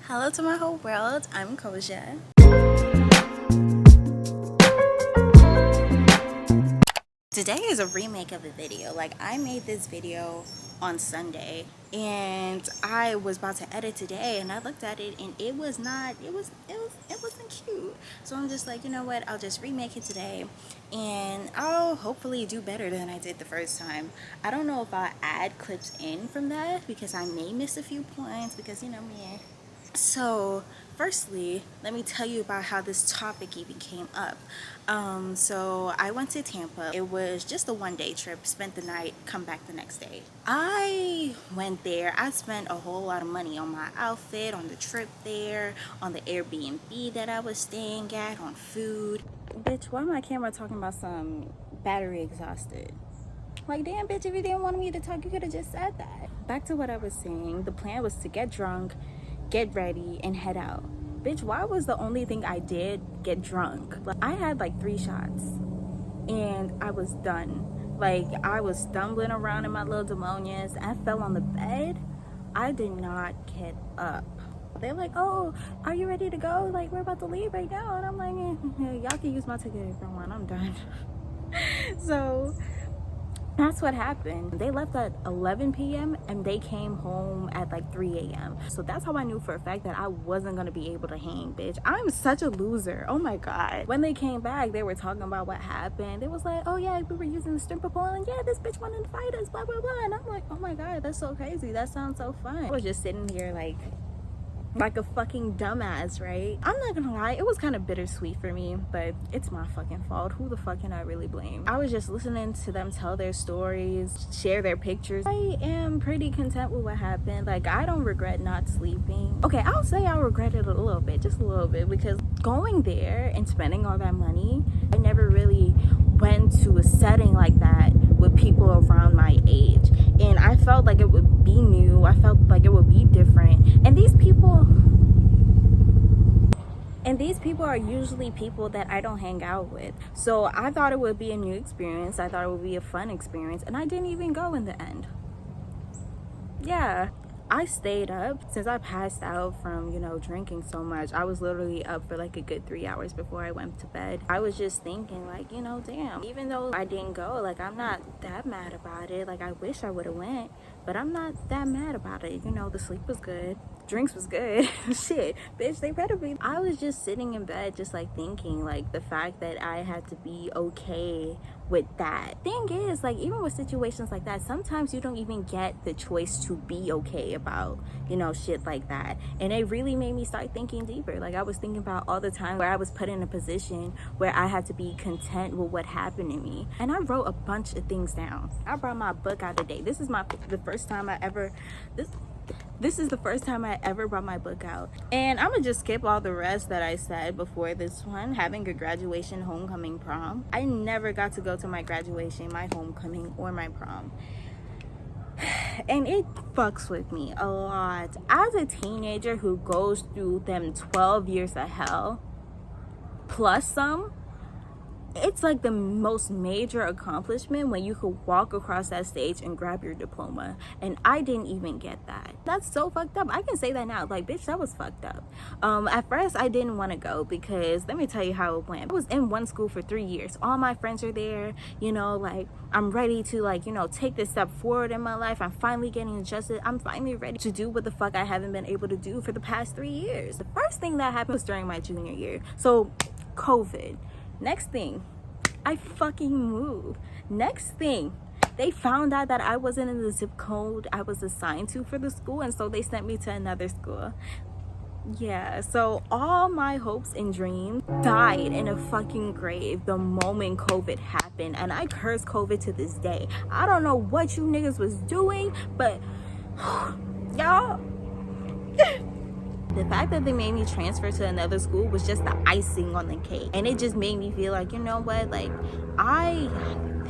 Hello to my whole world, I'm Koja. Today is a remake of a video. Like, I made this video on Sunday and I was about to edit today and I looked at it and it wasn't cute. So I'm just like, you know what, I'll just remake it today and I'll hopefully do better than I did the first time. I don't know if I'll add clips in from that because I may miss a few points because, you know me. So firstly, let me tell you about how this topic even came up. So I went to Tampa. It was just a one-day trip, spent the night, come back the next day. I went there. I spent a whole lot of money on my outfit, on the trip there, on the Airbnb that I was staying at, on food. Bitch, why my camera talking about some battery exhausted? Like, damn, bitch, if you didn't want me to talk, you could have just said that. Back to what I was saying. The plan was to get drunk, get ready, and head out. Bitch, why was the only thing I did get drunk? Like, I had like 3 shots and I was done. Like, I was stumbling around in my little demonias. I fell on the bed. I did not get up. They're like, oh, are you ready to go? Like, we're about to leave right now. And I'm like, y'all can use my ticket if you want. I'm done. So that's what happened. They left at 11 p.m. and they came home at like 3 a.m. So that's how I knew for a fact that I wasn't gonna be able to hang, bitch. I'm such a loser. Oh my god. When they came back, they were talking about what happened. It was like, oh yeah, we were using the stripper pole and yeah, this bitch wanted to fight us, blah blah blah. And I'm like, oh my god, that's so crazy. That sounds so fun. I was just sitting here like a fucking dumbass, right? I'm not gonna lie, it was kind of bittersweet for me, but it's my fucking fault. Who the fuck can I really blame? I was just listening to them tell their stories, share their pictures. I am pretty content with what happened. Like, I don't regret not sleeping. Okay, I'll say I regret it a little bit, just a little bit, because going there and spending all that money, I never really went to a setting like that with people around my age, and I felt like it would be new. I felt like it would be different, and these people are usually people that I don't hang out with. So I thought it would be a new experience. I thought it would be a fun experience, and I didn't even go in the end. Yeah, I stayed up since I passed out from, drinking so much. I was literally up for like a good 3 hours before I went to bed. I was just thinking like, damn, even though I didn't go, like, I'm not that mad about it. Like, I wish I would have went, but I'm not that mad about it. The sleep was good. Drinks was good. Shit, bitch, they better be. I was just sitting in bed just like thinking like the fact that I had to be okay with that. Thing is, like, even with situations like that, sometimes you don't even get the choice to be okay about, shit like that. And it really made me start thinking deeper. Like, I was thinking about all the time where I was put in a position where I had to be content with what happened to me. And I wrote a bunch of things down. I brought my book out today. This is the first time I ever brought my book out. And I'm gonna just skip all the rest that I said before this one. Having a graduation, homecoming, prom. I never got to go to my graduation, my homecoming, or my prom. And it fucks with me a lot. As a teenager who goes through them 12 years of hell, plus some, it's like the most major accomplishment when you could walk across that stage and grab your diploma. And I didn't even get that. That's so fucked up. I can say that now. Like, bitch, that was fucked up. At first, I didn't want to go because let me tell you how it went. I was in one school for 3 years. All my friends are there. Like, I'm ready to, take this step forward in my life. I'm finally getting adjusted. I'm finally ready to do what the fuck I haven't been able to do for the past 3 years. The first thing that happened was during my junior year. So, COVID. Next thing, I fucking moved. Next thing, they found out that I wasn't in the zip code I was assigned to for the school, and so they sent me to another school. Yeah, so all my hopes and dreams died in a fucking grave the moment COVID happened, and I curse COVID to this day. I don't know what you niggas was doing, but y'all... The fact that they made me transfer to another school was just the icing on the cake. And it just made me feel like, you know what? Like, I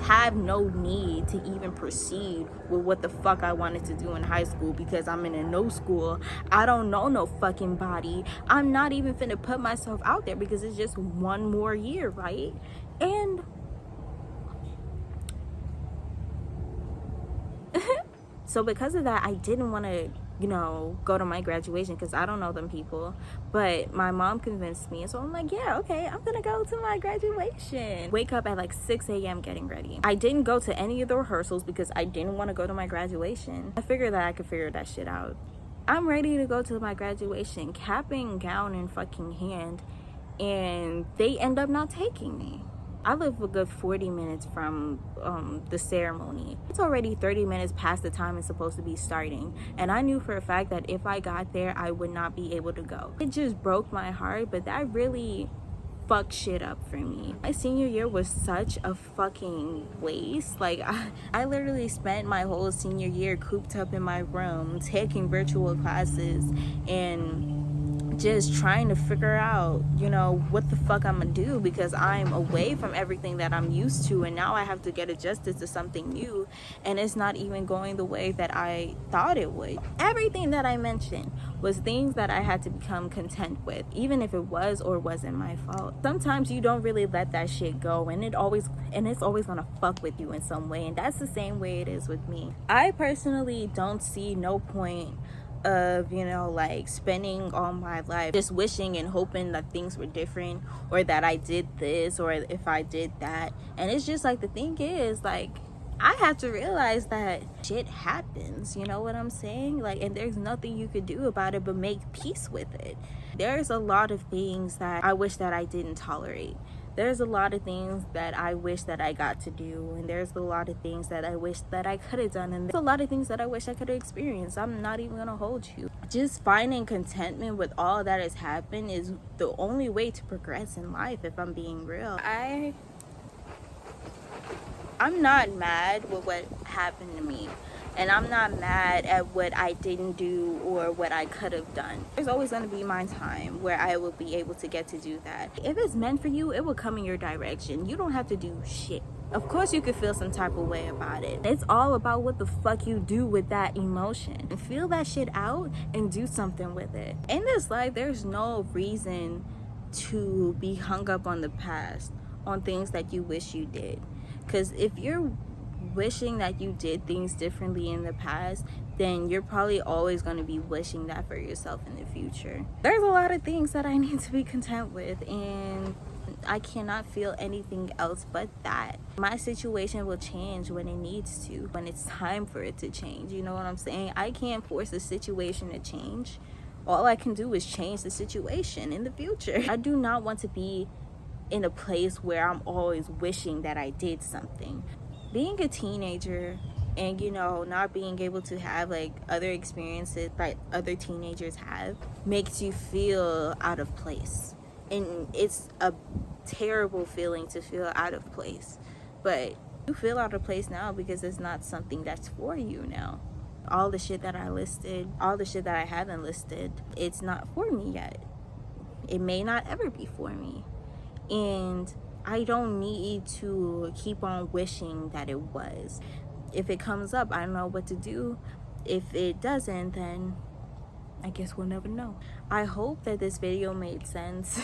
have no need to even proceed with what the fuck I wanted to do in high school because I'm in a no school. I don't know no fucking body. I'm not even finna put myself out there because it's just one more year, right? And so because of that, I didn't want to you know, go to my graduation because I don't know them people. But my mom convinced me, so I'm like, yeah, okay, I'm gonna go to my graduation. Wake up at like 6 a.m. getting ready. I didn't go to any of the rehearsals because I didn't want to go to my graduation. I figured that I could figure that shit out. I'm ready to go to my graduation, cap and gown in fucking hand, and they end up not taking me. I live a good 40 minutes from the ceremony. It's already 30 minutes past the time it's supposed to be starting. And I knew for a fact that if I got there, I would not be able to go. It just broke my heart, but that really fucked shit up for me. My senior year was such a fucking waste. Like, I literally spent my whole senior year cooped up in my room, taking virtual classes and just trying to figure out, you know, what the fuck I'm gonna do, because I'm away from everything that I'm used to, and now I have to get adjusted to something new, and it's not even going the way that I thought it would. Everything that I mentioned was things that I had to become content with, even if it was or wasn't my fault. Sometimes you don't really let that shit go, and it's always gonna fuck with you in some way, and that's the same way it is with me. I personally don't see no point of, you know, like spending all my life just wishing and hoping that things were different, or that I did this, or if I did that. And it's just like, the thing is, like, I have to realize that shit happens, you know what I'm saying? Like, and there's nothing you could do about it but make peace with it. There's a lot of things that I wish that I didn't tolerate. There's a lot of things that I wish that I got to do, and there's a lot of things that I wish that I could have done, and there's a lot of things that I wish I could have experienced. I'm not even gonna hold you. Just finding contentment with all that has happened is the only way to progress in life, if I'm being real. I'm not mad with what happened to me, and I'm not mad at what I didn't do or what I could have done. There's always going to be my time where I will be able to get to do that. If it's meant for you, it will come in your direction. You don't have to do shit. Of course you could feel some type of way about it. It's all about what the fuck you do with that emotion. And feel that shit out and do something with it. In this life, there's no reason to be hung up on the past, on things that you wish you did. Because if you're wishing that you did things differently in the past, then you're probably always going to be wishing that for yourself in the future. There's a lot of things that I need to be content with, and I cannot feel anything else but that. My situation will change when it needs to, when it's time for it to change. You know what I'm saying? I can't force the situation to change. All I can do is change the situation in the future. I do not want to be in a place where I'm always wishing that I did something. Being a teenager and, you know, not being able to have like other experiences that other teenagers have makes you feel out of place. And it's a terrible feeling to feel out of place. But you feel out of place now because it's not something that's for you now. All the shit that I listed, all the shit that I haven't listed, it's not for me yet. It may not ever be for me. And I don't need to keep on wishing that it was. If it comes up, I don't know what to do. If it doesn't, then I guess we'll never know. I hope that this video made sense.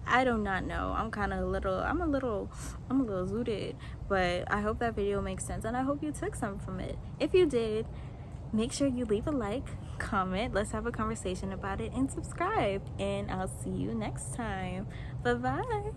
I do not know. I'm a little zooted, but I hope that video makes sense, and I hope you took something from it. If you did, make sure you leave a like, comment, let's have a conversation about it, and subscribe. And I'll see you next time. Bye-bye.